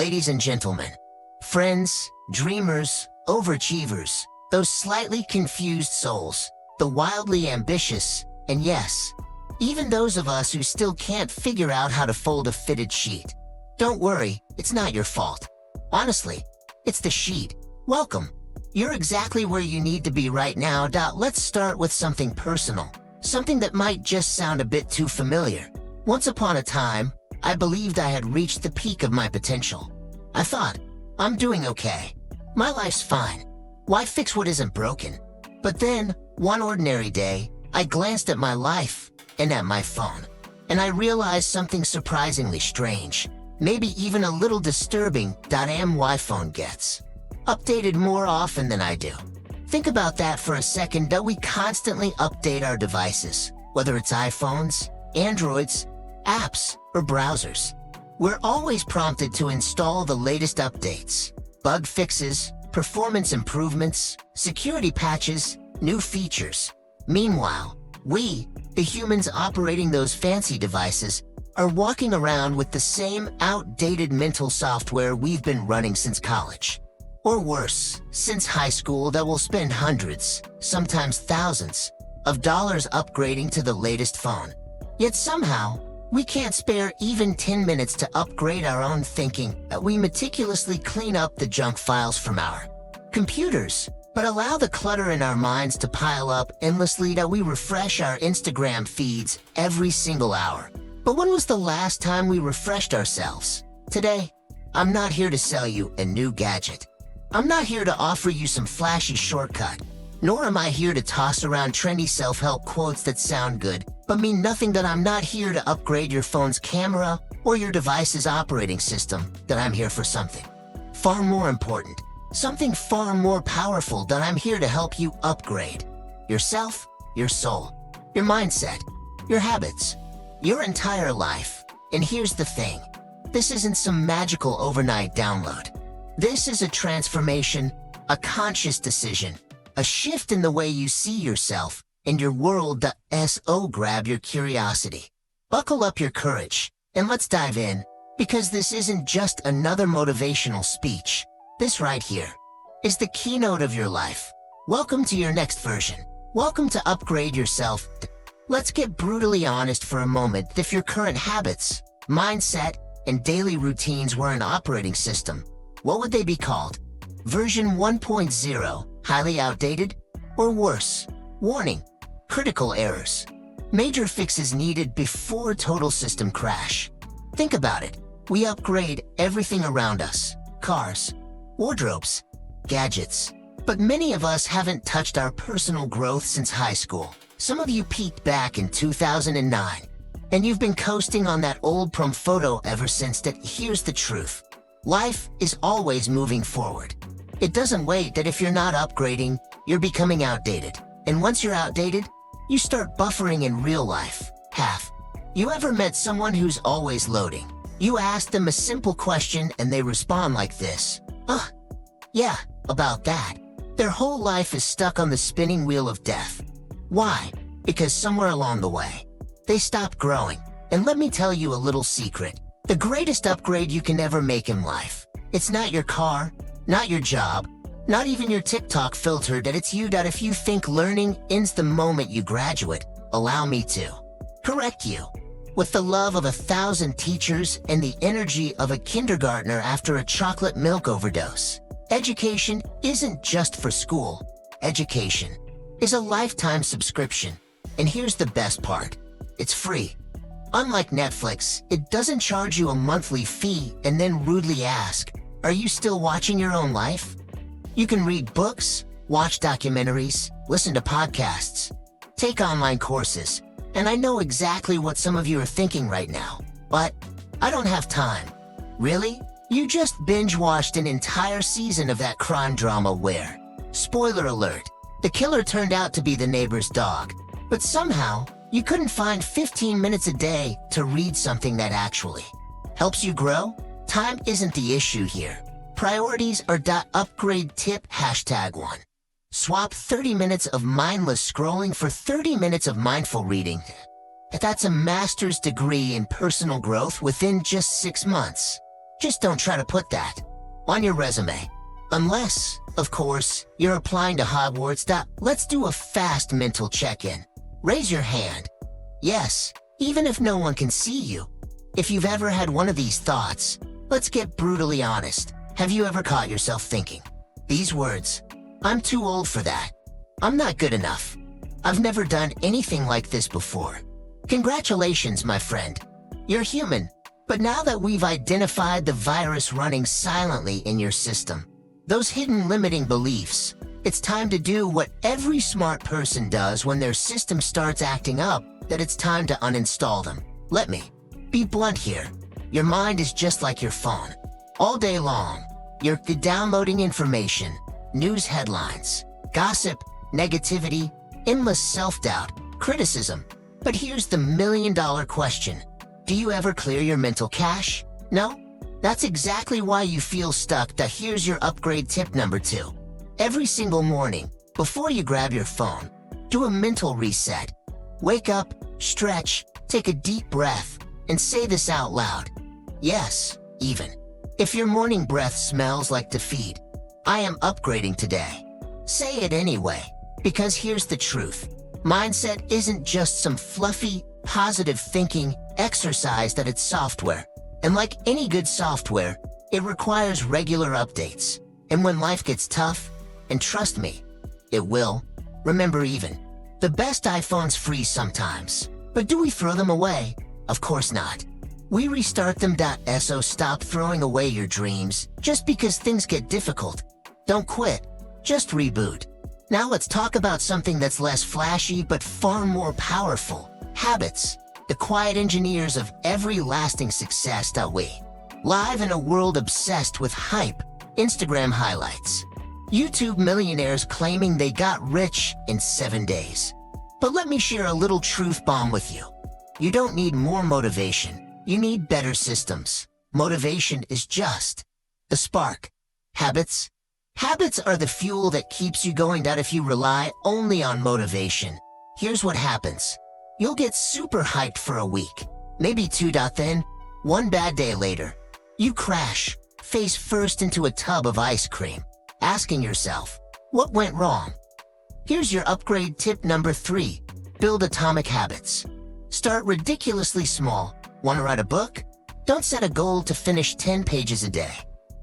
Ladies and gentlemen, friends, dreamers, overachievers, those slightly confused souls, the wildly ambitious, and yes, even those of us who still can't figure out how to fold a fitted sheet. Don't worry, it's not your fault. Honestly, it's the sheet. Welcome. You're exactly where you need to be right now. Let's start with something personal, something that might just sound a bit too familiar. Once upon a time, I believed I had reached the peak of my potential. I thought, I'm doing okay. My life's fine. Why fix what isn't broken? But then, one ordinary day, I glanced at my life and at my phone, and I realized something surprisingly strange, maybe even a little disturbing. My phone gets updated more often than I do. Think about that for a second. We constantly update our devices, whether it's iPhones, Androids, apps, or browsers. We're always prompted to install the latest updates, bug fixes, performance improvements, security patches, new features. Meanwhile, we, the humans operating those fancy devices, are walking around with the same outdated mental software we've been running since college. Or worse, since high school, that will spend hundreds, sometimes thousands, of dollars upgrading to the latest phone. Yet somehow, we can't spare even 10 minutes to upgrade our own thinking. We meticulously clean up the junk files from our computers, but allow the clutter in our minds to pile up endlessly. We refresh our Instagram feeds every single hour. But when was the last time we refreshed ourselves? Today, I'm not here to sell you a new gadget. I'm not here to offer you some flashy shortcut, nor am I here to toss around trendy self-help quotes that sound good, but mean nothing. I'm not here to upgrade your phone's camera or your device's operating system. I'm here for something far more important, something far more powerful. I'm here to help you upgrade yourself, your soul, your mindset, your habits, your entire life. And here's the thing, this isn't some magical overnight download. This is a transformation, a conscious decision, a shift in the way you see yourself and your world. So grab your curiosity, buckle up your courage, and let's dive in, because this isn't just another motivational speech. This right here is the keynote of your life. Welcome to your next version. Welcome to upgrade yourself. Let's get brutally honest for a moment. If your current habits, mindset, and daily routines were an operating system, what would they be called? Version 1.0, highly outdated? Or worse, warning, critical errors. Major fixes needed before total system crash. Think about it. We upgrade everything around us. Cars, wardrobes, gadgets. But many of us haven't touched our personal growth since high school. Some of you peaked back in 2009, and you've been coasting on that old prom photo ever since. Here's the truth. Life is always moving forward. It doesn't wait. If you're not upgrading, you're becoming outdated. And once you're outdated, you start buffering in real life. You ever met someone who's always loading? You ask them a simple question and they respond like this. Yeah, about that. Their whole life is stuck on the spinning wheel of death. Why? Because somewhere along the way, they stopped growing. And let me tell you a little secret. The greatest upgrade you can ever make in life. It's not your car, not your job, not even your TikTok filter. It's you. If you think learning ends the moment you graduate, allow me to correct you. With the love of 1,000 teachers and the energy of a kindergartner after a chocolate milk overdose. Education isn't just for school. Education is a lifetime subscription. And here's the best part. It's free. Unlike Netflix, it doesn't charge you a monthly fee and then rudely ask, are you still watching your own life? You can read books, watch documentaries, listen to podcasts, take online courses, and I know exactly what some of you are thinking right now, but I don't have time. Really? You just binge-watched an entire season of that crime drama where, spoiler alert, the killer turned out to be the neighbor's dog, but somehow, you couldn't find 15 minutes a day to read something that actually helps you grow? Time isn't the issue here. Priorities are. Upgrade tip #1. Swap 30 minutes of mindless scrolling for 30 minutes of mindful reading. That's a master's degree in personal growth within just 6 months. Just don't try to put that on your resume. Unless, of course, you're applying to Hogwarts. Let's do a fast mental check-in. Raise your hand. Yes, even if no one can see you. If you've ever had one of these thoughts, let's get brutally honest. Have you ever caught yourself thinking these words? I'm too old for that. I'm not good enough. I've never done anything like this before. Congratulations, my friend. You're human. But now that we've identified the virus running silently in your system, those hidden limiting beliefs, it's time to do what every smart person does when their system starts acting up, that it's time to uninstall them. Let me be blunt here. Your mind is just like your phone. All day long, you're downloading information, news headlines, gossip, negativity, endless self-doubt, criticism. But here's the million-dollar question. Do you ever clear your mental cache? No? That's exactly why you feel stuck. Here's your upgrade tip number 2. Every single morning, before you grab your phone, do a mental reset. Wake up, stretch, take a deep breath, and say this out loud. Yes, even if your morning breath smells like defeat, I am upgrading today. Say it anyway, because here's the truth. Mindset isn't just some fluffy, positive thinking exercise. That it's software. And like any good software, it requires regular updates. And when life gets tough, and trust me, it will, remember, even the best iPhones freeze sometimes. But do we throw them away? Of course not. We restart them. So stop throwing away your dreams just because things get difficult. Don't quit, just reboot. Now let's talk about something that's less flashy but far more powerful. Habits, the quiet engineers of every lasting success. We live in a world obsessed with hype, Instagram highlights, YouTube millionaires claiming they got rich in 7 days. But let me share a little truth bomb with you. You don't need more motivation. You need better systems. Motivation is just the spark. Habits are the fuel that keeps you going. If you rely only on motivation, here's what happens. You'll get super hyped for a week, maybe 2. Then, one bad day later, you crash, face first into a tub of ice cream, asking yourself, what went wrong? Here's your upgrade tip number 3. Build atomic habits. Start ridiculously small. Want to write a book? Don't set a goal to finish 10 pages a day.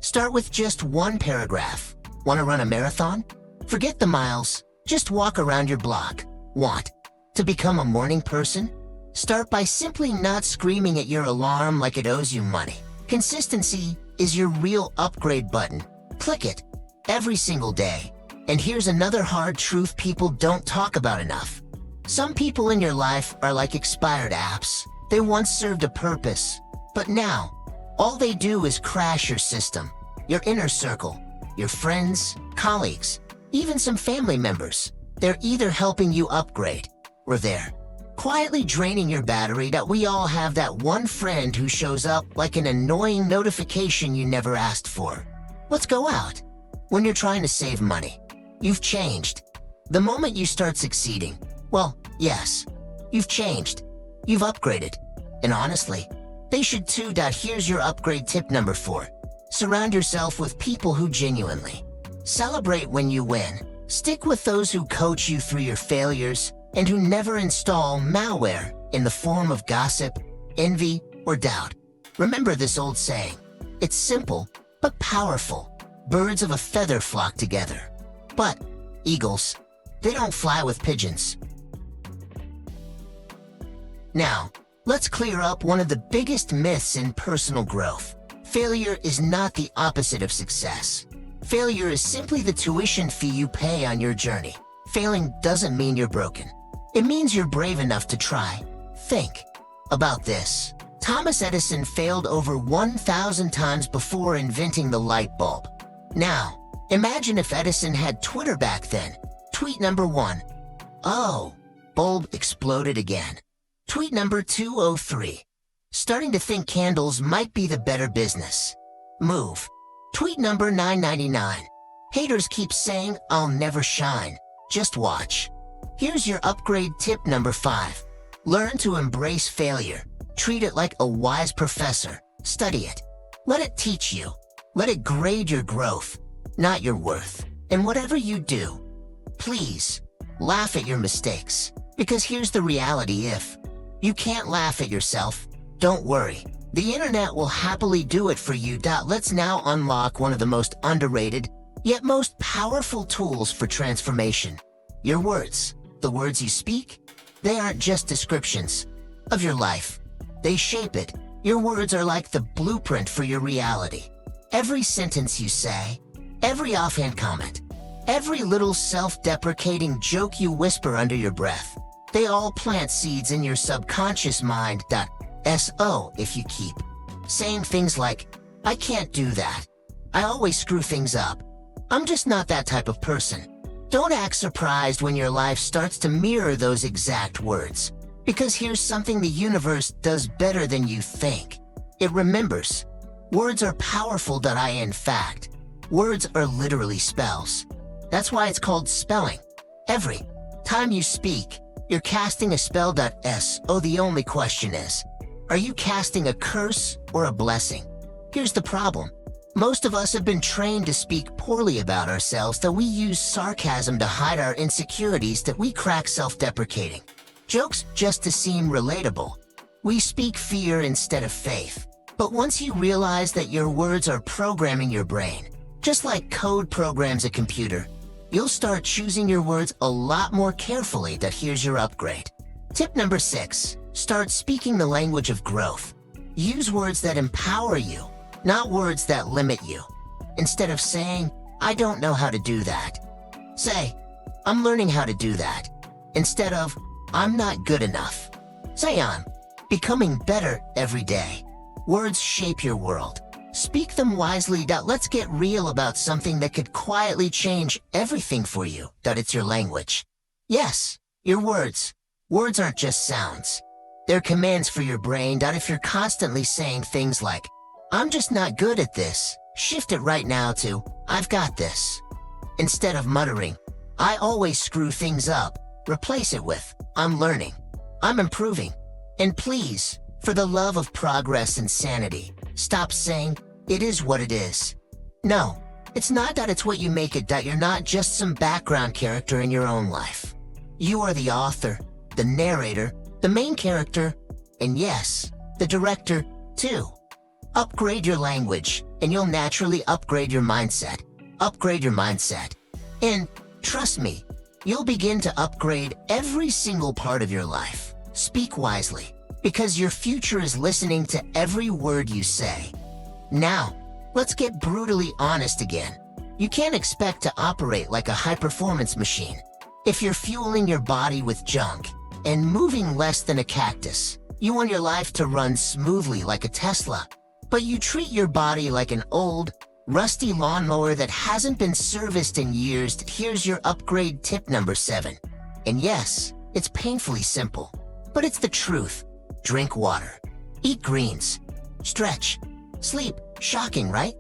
Start with just 1 paragraph. Want to run a marathon? Forget the miles. Just walk around your block. Want to become a morning person? Start by simply not screaming at your alarm like it owes you money. Consistency is your real upgrade button. Click it every single day. And here's another hard truth people don't talk about enough. Some people in your life are like expired apps. They once served a purpose, but now, all they do is crash your system, your inner circle, your friends, colleagues, even some family members. They're either helping you upgrade, or they're quietly draining your battery. We all have that one friend who shows up like an annoying notification you never asked for. Let's go out. When you're trying to save money, you've changed. The moment you start succeeding, well, yes, you've changed. You've upgraded. And honestly, they should too. Here's your upgrade tip number 4. Surround yourself with people who genuinely celebrate when you win. Stick with those who coach you through your failures and who never install malware in the form of gossip, envy, or doubt. Remember this old saying. It's simple, but powerful. Birds of a feather flock together. But eagles, they don't fly with pigeons. Now, let's clear up one of the biggest myths in personal growth. Failure is not the opposite of success. Failure is simply the tuition fee you pay on your journey. Failing doesn't mean you're broken. It means you're brave enough to try. Think about this. Thomas Edison failed over 1,000 times before inventing the light bulb. Now, imagine if Edison had Twitter back then. Tweet number 1. Oh, bulb exploded again. Tweet number 203. Starting to think candles might be the better business move. Tweet number 999. Haters keep saying I'll never shine. Just watch. Here's your upgrade tip number 5. Learn to embrace failure. Treat it like a wise professor. Study it. Let it teach you. Let it grade your growth, not your worth. And whatever you do, please laugh at your mistakes. Because here's the reality: if you can't laugh at yourself, don't worry. The internet will happily do it for you. Let's now unlock one of the most underrated, yet most powerful tools for transformation. Your words. The words you speak, they aren't just descriptions of your life. They shape it. Your words are like the blueprint for your reality. Every sentence you say, every offhand comment, every little self-deprecating joke you whisper under your breath, they all plant seeds in your subconscious mind. So if you keep saying things like, "I can't do that. I always screw things up. I'm just not that type of person," don't act surprised when your life starts to mirror those exact words. Because here's something the universe does better than you think. It remembers. Words are powerful. In fact, words are literally spells. That's why it's called spelling. Every time you speak, you're casting a spell. So the only question is, are you casting a curse or a blessing? Here's the problem. Most of us have been trained to speak poorly about ourselves, that we use sarcasm to hide our insecurities, that we crack self-deprecating jokes just to seem relatable. We speak fear instead of faith. But once you realize that your words are programming your brain, just like code programs a computer, you'll start choosing your words a lot more carefully. Here's your upgrade. Tip number 6. Start speaking the language of growth. Use words that empower you, not words that limit you. Instead of saying, "I don't know how to do that," say, "I'm learning how to do that." Instead of, "I'm not good enough," say, "I'm becoming better every day." Words shape your world. Speak them wisely. Let's get real about something that could quietly change everything for you. It's your language. Yes, your words. Words aren't just sounds. They're commands for your brain. If you're constantly saying things like, "I'm just not good at this," shift it right now to, "I've got this." Instead of muttering, "I always screw things up," replace it with, "I'm learning. I'm improving." And please, for the love of progress and sanity, stop saying, "It is what it is." No, it's not. It's what you make it. You're not just some background character in your own life. You are the author, the narrator, the main character, and yes, the director, too. Upgrade your language, and you'll naturally upgrade your mindset. Upgrade your mindset. And trust me, you'll begin to upgrade every single part of your life. Speak wisely, because your future is listening to every word you say. Now, let's get brutally honest again. You can't expect to operate like a high-performance machine if you're fueling your body with junk and moving less than a cactus. You want your life to run smoothly like a Tesla, but you treat your body like an old, rusty lawnmower that hasn't been serviced in years. Here's your upgrade tip number 7. And yes, it's painfully simple, but it's the truth. Drink water. Eat greens. Stretch. Sleep. Shocking, right?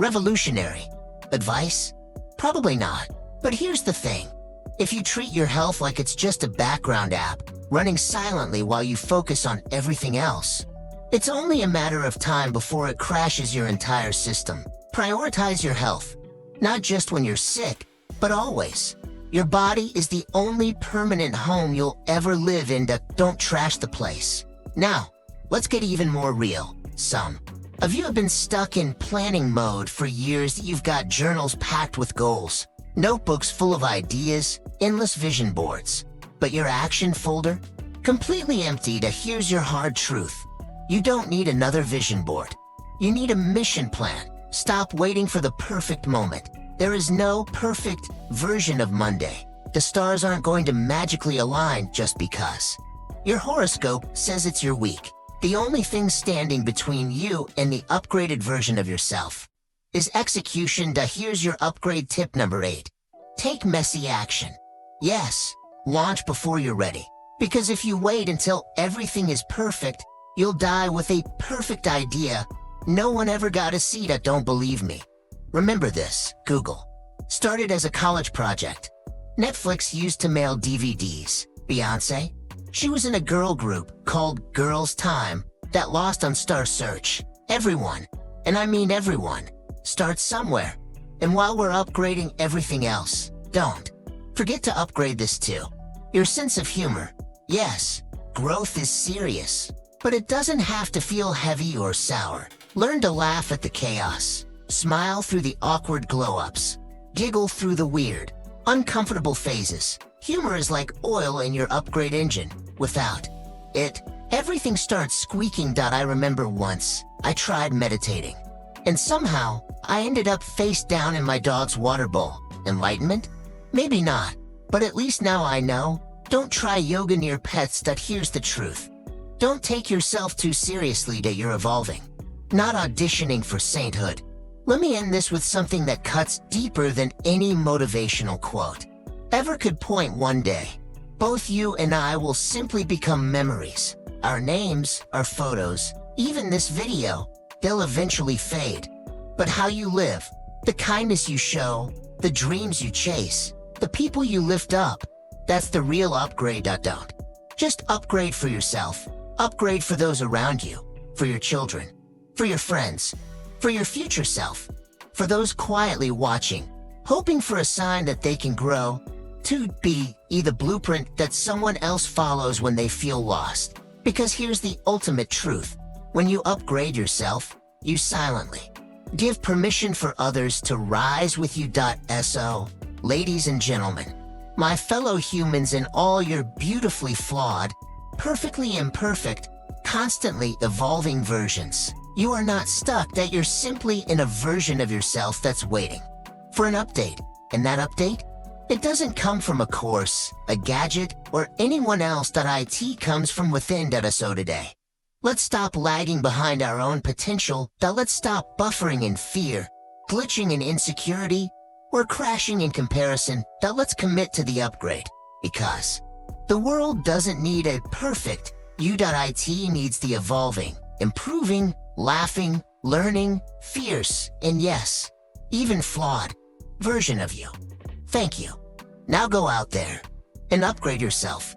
Revolutionary. Advice? Probably not. But here's the thing. If you treat your health like it's just a background app, running silently while you focus on everything else, it's only a matter of time before it crashes your entire system. Prioritize your health, not just when you're sick, but always. Your body is the only permanent home you'll ever live in. Don't trash the place. Now, let's get even more real. Some of you have been stuck in planning mode for years. You've got journals packed with goals, notebooks full of ideas, endless vision boards, but your action folder? Completely empty. Here's your hard truth. You don't need another vision board. You need a mission plan. Stop waiting for the perfect moment. There is no perfect version of Monday. The stars aren't going to magically align just because your horoscope says it's your week. The only thing standing between you and the upgraded version of yourself is execution. Here's your upgrade tip number 8. Take messy action. Yes, launch before you're ready. Because if you wait until everything is perfect, you'll die with a perfect idea no one ever got to see. Don't believe me? Remember this. Google started as a college project. Netflix used to mail DVDs. Beyonce? She was in a girl group called Girls' Time that lost on Star Search. Everyone and I mean everyone, starts somewhere. And while we're upgrading everything else, don't forget to upgrade this too. Your sense of humor. Yes, growth is serious, but it doesn't have to feel heavy or sour. Learn to laugh at the chaos, smile through the awkward glow-ups, giggle through the weird, uncomfortable phases. Humor is like oil in your upgrade engine. Without it, everything starts squeaking. I remember once, I tried meditating, and somehow, I ended up face down in my dog's water bowl. Enlightenment? Maybe not, but at least now I know. Don't try yoga near pets. Here's the truth. Don't take yourself too seriously. You're evolving, not auditioning for sainthood. Let me end this with something that cuts deeper than any motivational quote ever could point. One day, both you and I will simply become memories. Our names, our photos, even this video, they'll eventually fade. But how you live, the kindness you show, the dreams you chase, the people you lift up, that's the real upgrade. Don't just upgrade for yourself. Upgrade for those around you, for your children, for your friends, for your future self, for those quietly watching, hoping for a sign that they can grow to be the blueprint that someone else follows when they feel lost. Because here's the ultimate truth. When you upgrade yourself, you silently give permission for others to rise with you. So, ladies and gentlemen, my fellow humans and all your beautifully flawed, perfectly imperfect, constantly evolving versions, you are not stuck. You're simply in a version of yourself that's waiting for an update. And that update? It doesn't come from a course, a gadget, or anyone else. It comes from within. So today, let's stop lagging behind our own potential. Let's stop buffering in fear, glitching in insecurity, or crashing in comparison. Let's commit to the upgrade. Because the world doesn't need a perfect you. It needs the evolving, improving, laughing, learning, fierce, and yes, even flawed version of you. Thank you. Now go out there and upgrade yourself.